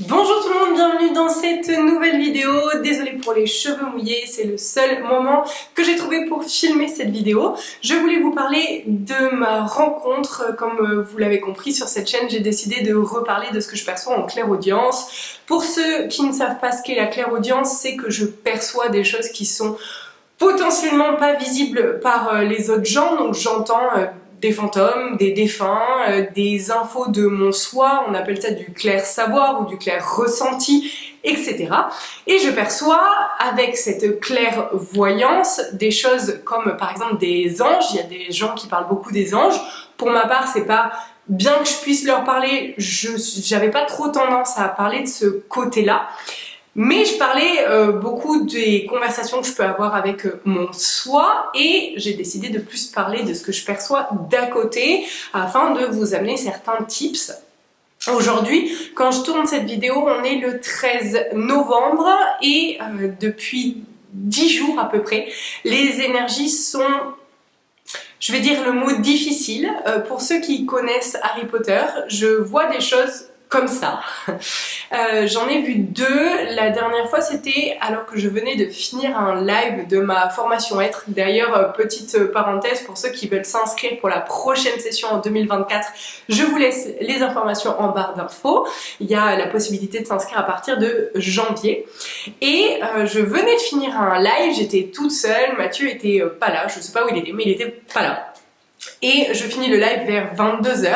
Bonjour tout le monde, bienvenue dans cette nouvelle vidéo. Désolée pour les cheveux mouillés, c'est le seul moment que j'ai trouvé pour filmer cette vidéo. Je voulais vous parler de ma rencontre. Comme vous l'avez compris sur cette chaîne, j'ai décidé de reparler de ce que je perçois en clairaudience. Pour ceux qui ne savent pas ce qu'est la clairaudience, c'est que je perçois des choses qui sont potentiellement pas visibles par les autres gens. Donc j'entends des fantômes, des défunts, des infos de mon soi, on appelle ça du clair savoir ou du clair ressenti, etc. Et je perçois avec cette clairvoyance des choses comme par exemple des anges. Il y a des gens qui parlent beaucoup des anges. Pour ma part, c'est pas bien que je puisse leur parler, j'avais pas trop tendance à parler de ce côté-là. Mais je parlais beaucoup des conversations que je peux avoir avec mon soi et j'ai décidé de plus parler de ce que je perçois d'à côté afin de vous amener certains tips. Aujourd'hui, quand je tourne cette vidéo, on est le 13 novembre et depuis 10 jours à peu près, les énergies sont... Je vais dire le mot difficile. Pour ceux qui connaissent Harry Potter, je vois des choses comme ça. J'en ai vu deux. La dernière fois, c'était alors que je venais de finir un live de ma formation être. D'ailleurs, petite parenthèse pour ceux qui veulent s'inscrire pour la prochaine session en 2024, je vous laisse les informations en barre d'infos. Il y a la possibilité de s'inscrire à partir de janvier. Et je venais de finir un live, j'étais toute seule, Mathieu était pas là, je sais pas où il était, mais il était pas là. Et je finis le live vers 22h,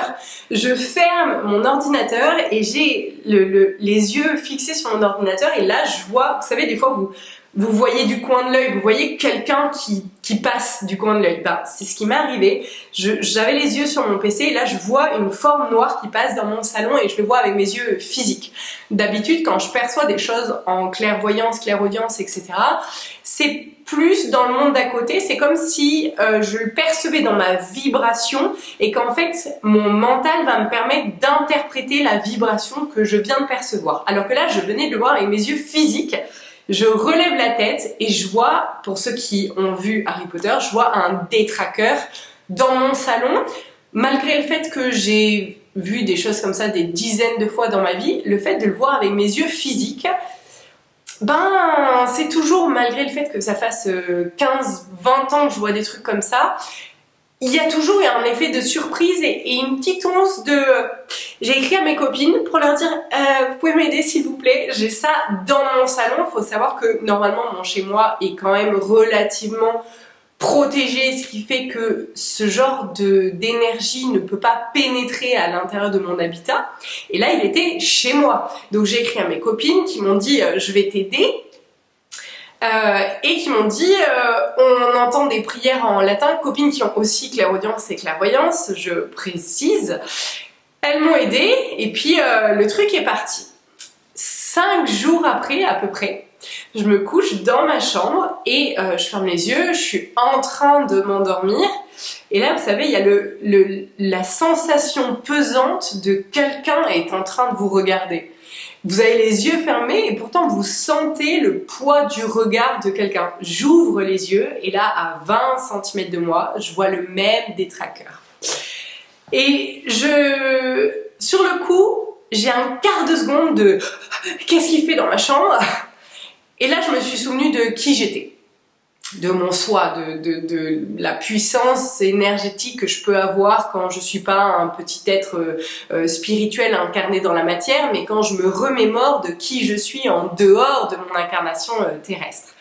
je ferme mon ordinateur et j'ai les yeux fixés sur mon ordinateur et là je vois, vous savez des fois vous voyez du coin de l'œil, vous voyez quelqu'un qui passe du coin de l'œil. Ben, c'est ce qui m'est arrivé, j'avais les yeux sur mon PC et là je vois une forme noire qui passe dans mon salon et je le vois avec mes yeux physiques. D'habitude quand je perçois des choses en clairvoyance, clairaudience, etc., c'est plus dans le monde d'à côté, c'est comme si je le percevais dans ma vibration et qu'en fait mon mental va me permettre d'interpréter la vibration que je viens de percevoir. Alors que là je venais de le voir avec mes yeux physiques, je relève la tête et je vois, pour ceux qui ont vu Harry Potter, je vois un détraqueur dans mon salon. Malgré le fait que j'ai vu des choses comme ça des dizaines de fois dans ma vie, le fait de le voir avec mes yeux physiques, ben, c'est toujours, malgré le fait que ça fasse 15-20 ans que je vois des trucs comme ça, il y a toujours un effet de surprise et une petite once de... J'ai écrit à mes copines pour leur dire vous pouvez m'aider s'il vous plaît, j'ai ça dans mon salon. Il faut savoir que normalement mon chez-moi est quand même relativement protégé, ce qui fait que ce genre d'énergie ne peut pas pénétrer à l'intérieur de mon habitat. Et là, il était chez moi. Donc j'ai écrit à mes copines qui m'ont dit je vais t'aider. Et qui m'ont dit on entend des prières en latin, copines qui ont aussi clairaudience et clairvoyance, je précise. Elles m'ont aidée et puis le truc est parti. 5 jours après à peu près, je me couche dans ma chambre et je ferme les yeux, je suis en train de m'endormir et là vous savez il y a la sensation pesante de quelqu'un est en train de vous regarder. Vous avez les yeux fermés et pourtant vous sentez le poids du regard de quelqu'un. J'ouvre les yeux et là à 20 cm de moi, je vois le même détraqueur. Et sur le coup, j'ai un quart de seconde de qu'est-ce qu'il fait dans ma chambre? Et là je me suis souvenue de qui j'étais, de mon soi, de la puissance énergétique que je peux avoir quand je suis pas un petit être spirituel incarné dans la matière, mais quand je me remémore de qui je suis en dehors de mon incarnation terrestre.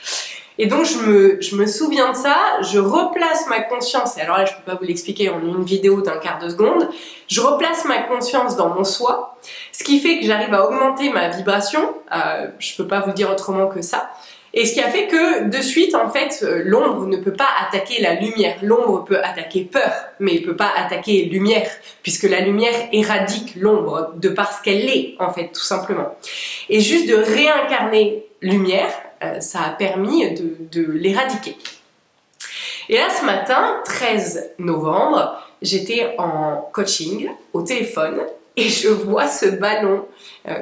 Et donc je me souviens de ça, je replace ma conscience, et alors là je peux pas vous l'expliquer en une vidéo d'un quart de seconde, je replace ma conscience dans mon soi, ce qui fait que j'arrive à augmenter ma vibration, je peux pas vous le dire autrement que ça, et ce qui a fait que de suite en fait l'ombre ne peut pas attaquer la lumière, l'ombre peut attaquer peur, mais il peut pas attaquer lumière, puisque la lumière éradique l'ombre de par ce qu'elle est en fait tout simplement. Et juste de réincarner lumière, ça a permis de l'éradiquer. Et là ce matin, 13 novembre, j'étais en coaching au téléphone et je vois ce ballon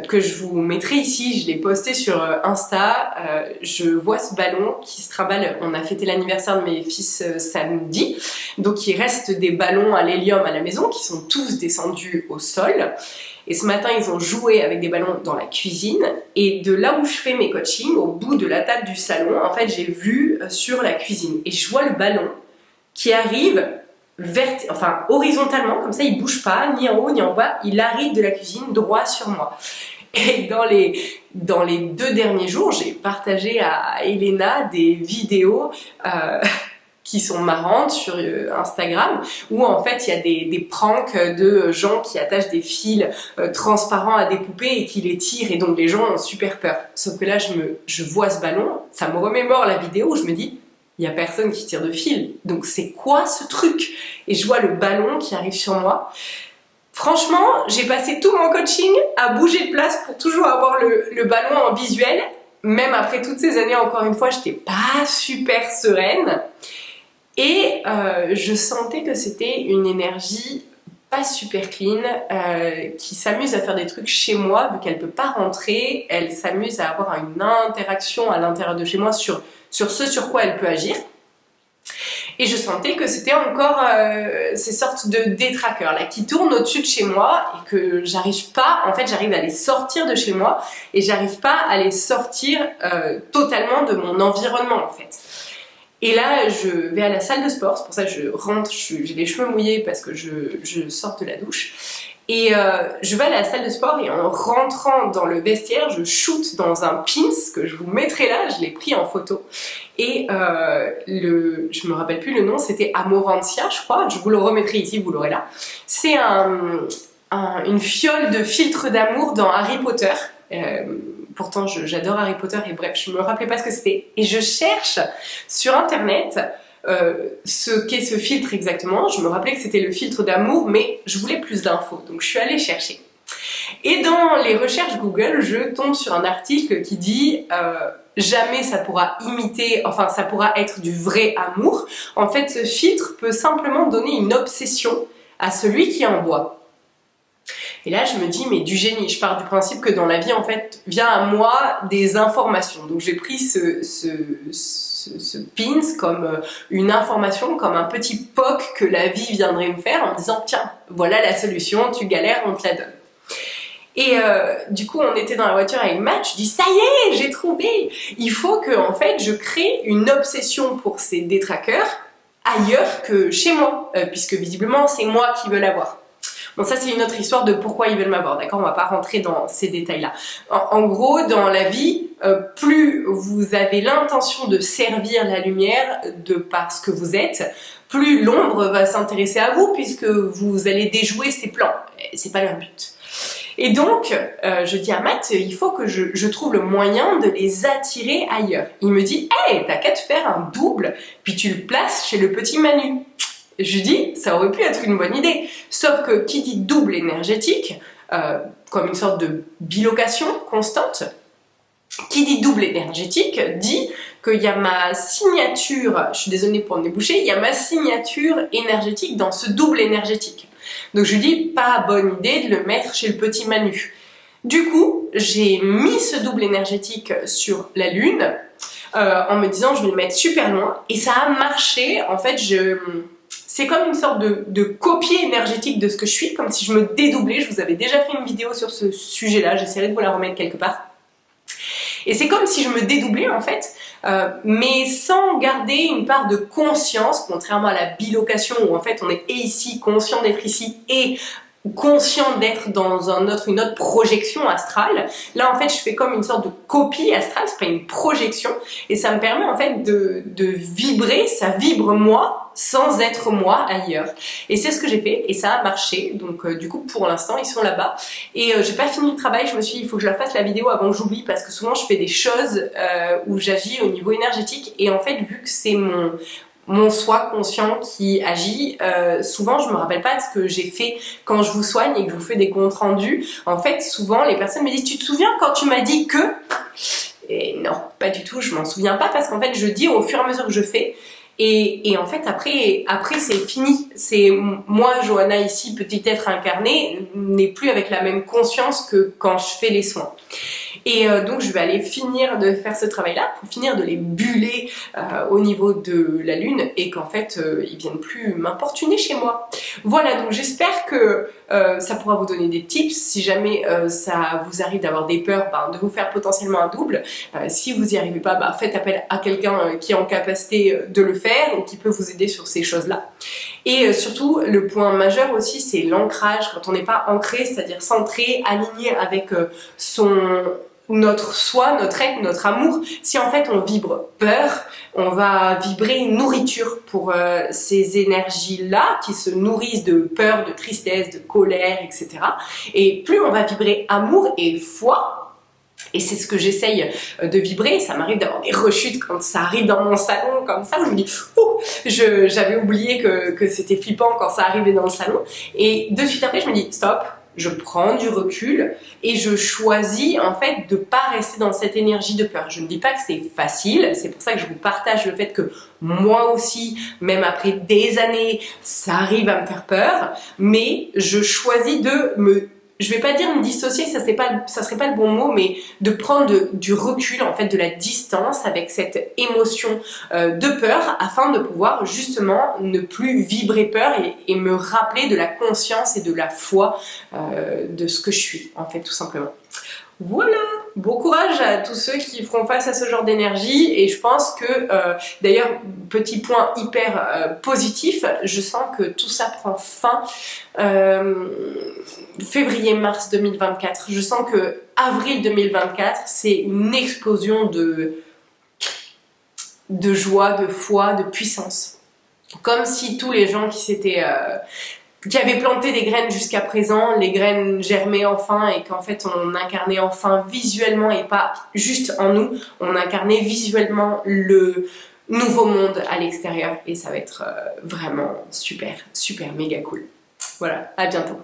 que je vous mettrai ici, je l'ai posté sur Insta, je vois ce ballon qui se trimballe. On a fêté l'anniversaire de mes fils samedi, donc il reste des ballons à l'hélium à la maison qui sont tous descendus au sol. Et ce matin, ils ont joué avec des ballons dans la cuisine. Et de là où je fais mes coachings, au bout de la table du salon, en fait, j'ai vu sur la cuisine. Et je vois le ballon qui arrive horizontalement, comme ça, il bouge pas, ni en haut ni en bas. Il arrive de la cuisine droit sur moi. Et dans les 2 derniers jours, j'ai partagé à Elena des vidéos qui sont marrantes sur Instagram, où en fait il y a des pranks de gens qui attachent des fils transparents à des poupées et qui les tirent, et donc les gens ont super peur. Sauf que là je vois ce ballon, ça me remémore la vidéo où je me dis il n'y a personne qui tire de fil, donc c'est quoi ce truc? Et je vois le ballon qui arrive sur moi. Franchement, j'ai passé tout mon coaching à bouger de place pour toujours avoir le ballon en visuel. Même après toutes ces années, encore une fois, j'étais pas super sereine. Et je sentais que c'était une énergie pas super clean, qui s'amuse à faire des trucs chez moi, vu qu'elle peut pas rentrer, elle s'amuse à avoir une interaction à l'intérieur de chez moi sur ce sur quoi elle peut agir. Et je sentais que c'était encore ces sortes de détraqueurs là qui tournent au-dessus de chez moi et que j'arrive pas, en fait j'arrive à les sortir de chez moi et j'arrive pas à les sortir totalement de mon environnement en fait. Et là, je vais à la salle de sport, c'est pour ça que je rentre, j'ai les cheveux mouillés parce que je sors de la douche. Et je vais à la salle de sport et en rentrant dans le vestiaire, je shoot dans un pins que je vous mettrai là, je l'ai pris en photo. Et je me rappelle plus le nom, c'était Amorantia, je crois, je vous le remettrai ici, vous l'aurez là. C'est une fiole de filtre d'amour dans Harry Potter. Pourtant j'adore Harry Potter et bref, je me rappelais pas ce que c'était. Et je cherche sur internet ce qu'est ce filtre exactement. Je me rappelais que c'était le filtre d'amour, mais je voulais plus d'infos, donc je suis allée chercher. Et dans les recherches Google, je tombe sur un article qui dit jamais ça pourra imiter, enfin ça pourra être du vrai amour. En fait, ce filtre peut simplement donner une obsession à celui qui en boit. Et là, je me dis, mais du génie, je pars du principe que dans la vie, en fait, vient à moi des informations. Donc j'ai pris ce pins comme une information, comme un petit POC que la vie viendrait me faire en me disant, tiens, voilà la solution, tu galères, on te la donne. Et du coup, on était dans la voiture avec Matt, je dis, ça y est, j'ai trouvé. Il faut que, en fait, je crée une obsession pour ces détraqueurs ailleurs que chez moi, puisque visiblement, c'est moi qui veux l'avoir. Bon, ça c'est une autre histoire de pourquoi ils veulent m'avoir, d'accord? On va pas rentrer dans ces détails-là. En gros, dans la vie, plus vous avez l'intention de servir la lumière de par ce que vous êtes, plus l'ombre va s'intéresser à vous puisque vous allez déjouer ses plans. C'est pas leur but. Et donc, je dis à Matt, il faut que je trouve le moyen de les attirer ailleurs. Il me dit, hey, t'as qu'à te faire un double, puis tu le places chez le petit Manu. Je dis, ça aurait pu être une bonne idée. Sauf que qui dit double énergétique, comme une sorte de bilocation constante, qui dit double énergétique dit qu'il y a ma signature, je suis désolée pour me déboucher, il y a ma signature énergétique dans ce double énergétique. Donc je lui dis, pas bonne idée de le mettre chez le petit Manu. Du coup, j'ai mis ce double énergétique sur la Lune en me disant, je vais le mettre super loin. Et ça a marché. En fait, c'est comme une sorte de copie énergétique de ce que je suis, comme si je me dédoublais. Je vous avais déjà fait une vidéo sur ce sujet-là, j'essaierai de vous la remettre quelque part. Et c'est comme si je me dédoublais en fait, mais sans garder une part de conscience, contrairement à la bilocation où en fait on est ici, conscient d'être ici et conscient d'être dans une autre projection astrale. Là en fait je fais comme une sorte de copie astrale, c'est pas une projection, et ça me permet en fait de vibrer, ça vibre moi sans être moi ailleurs. Et c'est ce que j'ai fait et ça a marché. Donc du coup pour l'instant ils sont là-bas et j'ai pas fini le travail. Je me suis dit il faut que je la fasse la vidéo avant que j'oublie parce que souvent je fais des choses où j'agis au niveau énergétique et en fait vu que c'est mon soi conscient qui agit, souvent je me rappelle pas de ce que j'ai fait quand je vous soigne et que je vous fais des comptes rendus. En fait souvent les personnes me disent tu te souviens quand tu m'as dit que... Et non, pas du tout, je m'en souviens pas parce qu'en fait je dis au fur et à mesure que je fais Et en fait après c'est fini. C'est moi, Johanna ici, petit être incarné, n'est plus avec la même conscience que quand je fais les soins. Et donc je vais aller finir de faire ce travail-là pour finir de les buller au niveau de la lune et qu'en fait ils viennent plus m'importuner chez moi. Voilà, donc j'espère que ça pourra vous donner des tips si jamais ça vous arrive d'avoir des peurs, de vous faire potentiellement un double. Si vous n'y arrivez pas, faites appel à quelqu'un qui est en capacité de le faire ou qui peut vous aider sur ces choses-là. Et surtout, le point majeur aussi, c'est l'ancrage. Quand on n'est pas ancré, c'est-à-dire centré, aligné avec notre soi, notre être, notre amour. Si en fait on vibre peur, on va vibrer nourriture pour ces énergies-là qui se nourrissent de peur, de tristesse, de colère, etc. Et plus on va vibrer amour et foi, et c'est ce que j'essaye de vibrer. Ça m'arrive d'avoir des rechutes quand ça arrive dans mon salon comme ça, où je me dis ouh, j'avais oublié que c'était flippant quand ça arrivait dans le salon. Et de suite après, je me dis stop, je prends du recul et je choisis en fait de pas rester dans cette énergie de peur. Je ne dis pas que c'est facile, c'est pour ça que je vous partage le fait que moi aussi, même après des années, ça arrive à me faire peur, mais je choisis je vais pas dire me dissocier, ça serait pas le bon mot, mais de prendre du recul, en fait, de la distance avec cette émotion de peur afin de pouvoir justement ne plus vibrer peur et me rappeler de la conscience et de la foi de ce que je suis, en fait, tout simplement. Voilà, bon courage à tous ceux qui feront face à ce genre d'énergie et je pense que, d'ailleurs, petit point hyper positif, je sens que tout ça prend fin février-mars 2024. Je sens que avril 2024, c'est une explosion de joie, de foi, de puissance. Comme si tous les gens qui avaient planté des graines jusqu'à présent, les graines germaient enfin et qu'en fait on incarnait enfin visuellement et pas juste en nous, on incarnait visuellement le nouveau monde à l'extérieur et ça va être vraiment super, super méga cool. Voilà, à bientôt.